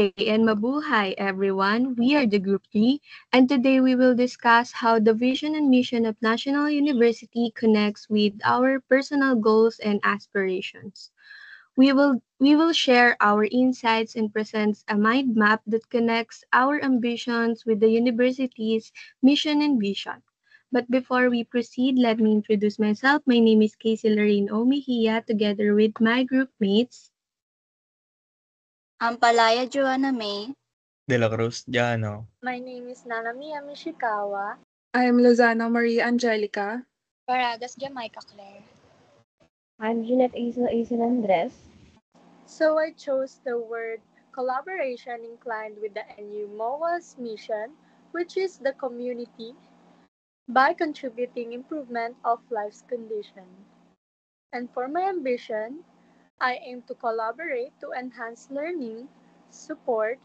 day and mabuhay everyone. We are the Group 3 and today we will discuss how the vision and mission of National University connects with our personal goals and aspirations. We will share our insights and presents a mind map that connects our ambitions with the university's mission and vision. But before we proceed, let me introduce myself. My name is Casey Lorraine O. Mejia together with my group mates. Ampalaya Joanna May. De la Cruz Jano. My name is Nanamiya Mishikawa. I am Lozano Maria Angelica. Paragas Jamaica Claire. I'm Jeanette Aisel Andres. So I chose the word collaboration inclined with the NU MOA's mission, which is the community, by contributing improvement of life's condition. And for my ambition, I aim to collaborate to enhance learning, support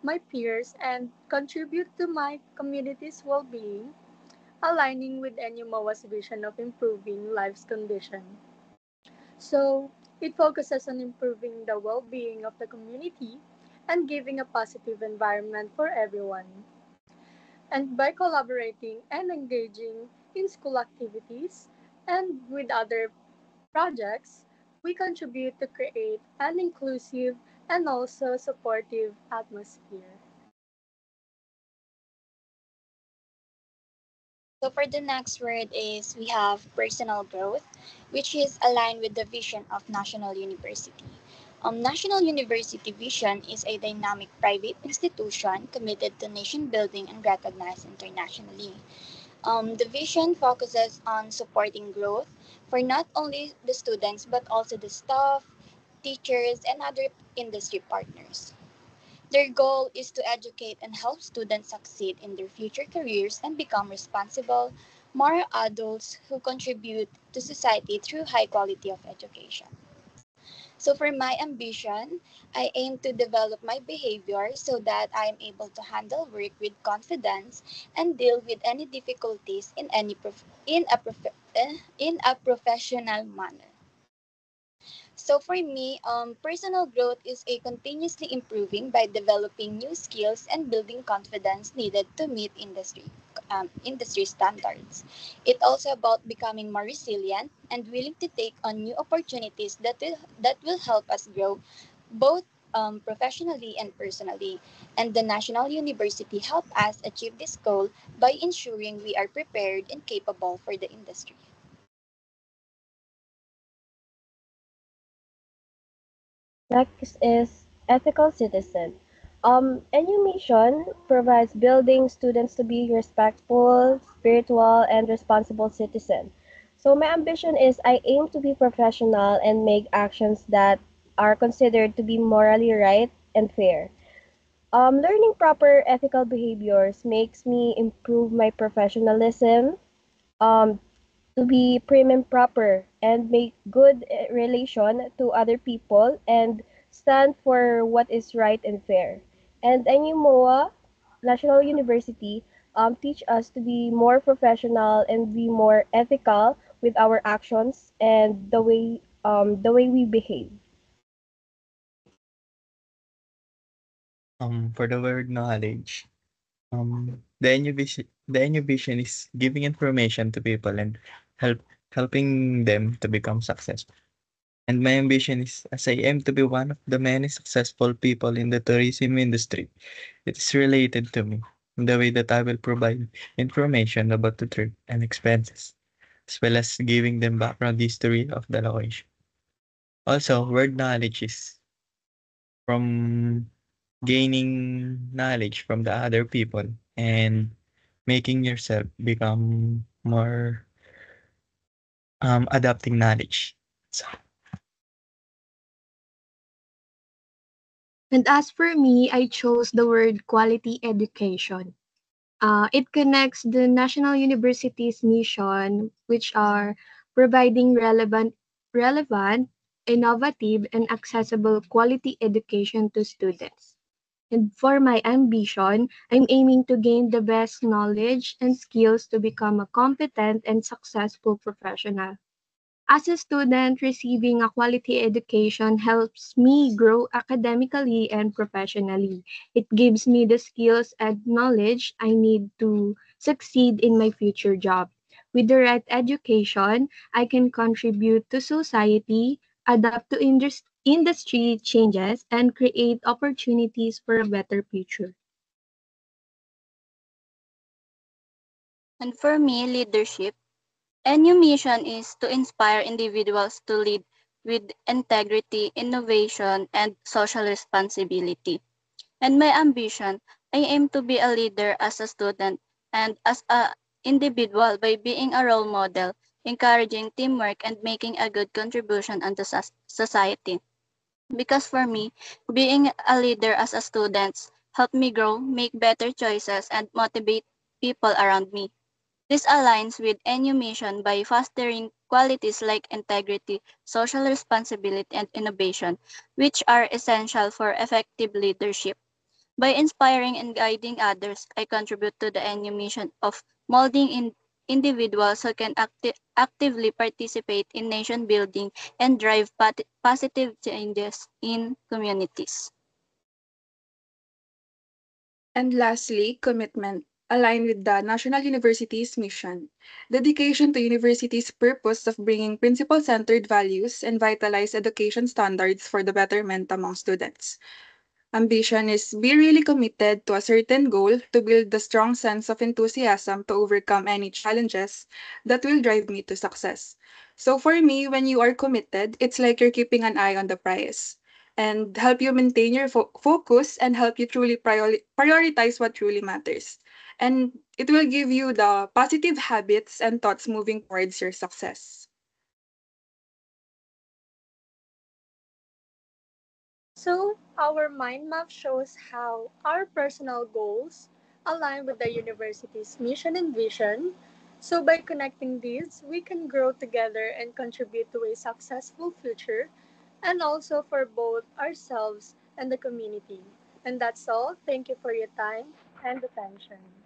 my peers, and contribute to my community's well-being, aligning with NU MOA's vision of improving life's condition. So, it focuses on improving the well being of the community and giving a positive environment for everyone. And by collaborating and engaging in school activities and with other projects, we contribute to create an inclusive and also supportive atmosphere. So for the next word is we have personal growth, which is aligned with the vision of National University. National University Vision is a dynamic private institution committed to nation building and recognized internationally. The vision focuses on supporting growth for not only the students but also the staff, teachers, and other industry partners. Their goal is to educate and help students succeed in their future careers and become responsible, moral adults who contribute to society through high quality of education. So for my ambition, I aim to develop my behavior so that I am able to handle work with confidence and deal with any difficulties in a professional manner. So for me, personal growth is a continuously improving by developing new skills and building confidence needed to meet industry standards. It's also about becoming more resilient and willing to take on new opportunities that will help us grow both professionally and personally. And the National University help us achieve this goal by ensuring we are prepared and capable for the industry. Next is ethical citizen. Mission provides building students to be respectful, spiritual, and responsible citizen. So my ambition is I aim to be professional and make actions that are considered to be morally right and fair. Learning proper ethical behaviors makes me improve my professionalism, um, to be prim and proper and make good relation to other people and stand for what is right and fair. And NUMOA, National University, teach us to be more professional and be more ethical with our actions and the way we behave. For the word knowledge, the innovation is giving information to people and helping them to become successful. And my ambition is, as I aim to be one of the many successful people in the tourism industry, it is related to me in the way that I will provide information about the trip and expenses, as well as giving them background history of the location. Also, word knowledge is from gaining knowledge from the other people and making yourself become more adapting knowledge. So, And as for me, I chose the word quality education. It connects the National University's mission, which are providing relevant, innovative, and accessible quality education to students. And for my ambition, I'm aiming to gain the best knowledge and skills to become a competent and successful professional. As a student, receiving a quality education helps me grow academically and professionally. It gives me the skills and knowledge I need to succeed in my future job. With the right education, I can contribute to society, adapt to industry changes, and create opportunities for a better future. And for me, leadership. A new mission is to inspire individuals to lead with integrity, innovation, and social responsibility. And my ambition, I aim to be a leader as a student and as a individual by being a role model, encouraging teamwork and making a good contribution on the society. Because for me, being a leader as a student helped me grow, make better choices, and motivate people around me. This aligns with NU mission by fostering qualities like integrity, social responsibility, and innovation, which are essential for effective leadership. By inspiring and guiding others, I contribute to the NU mission of molding individuals who can actively participate in nation building and drive positive changes in communities. And lastly, commitment, aligned with the National University's mission. Dedication to university's purpose of bringing principle-centered values and vitalize education standards for the betterment among students. Ambition is be really committed to a certain goal to build the strong sense of enthusiasm to overcome any challenges that will drive me to success. So for me, when you are committed, it's like you're keeping an eye on the prize and help you maintain your focus and help you truly prioritize what truly matters. And it will give you the positive habits and thoughts moving towards your success. So, our mind map shows how our personal goals align with the university's mission and vision. So, by connecting these, we can grow together and contribute to a successful future and also for both ourselves and the community. And that's all. Thank you for your time and attention.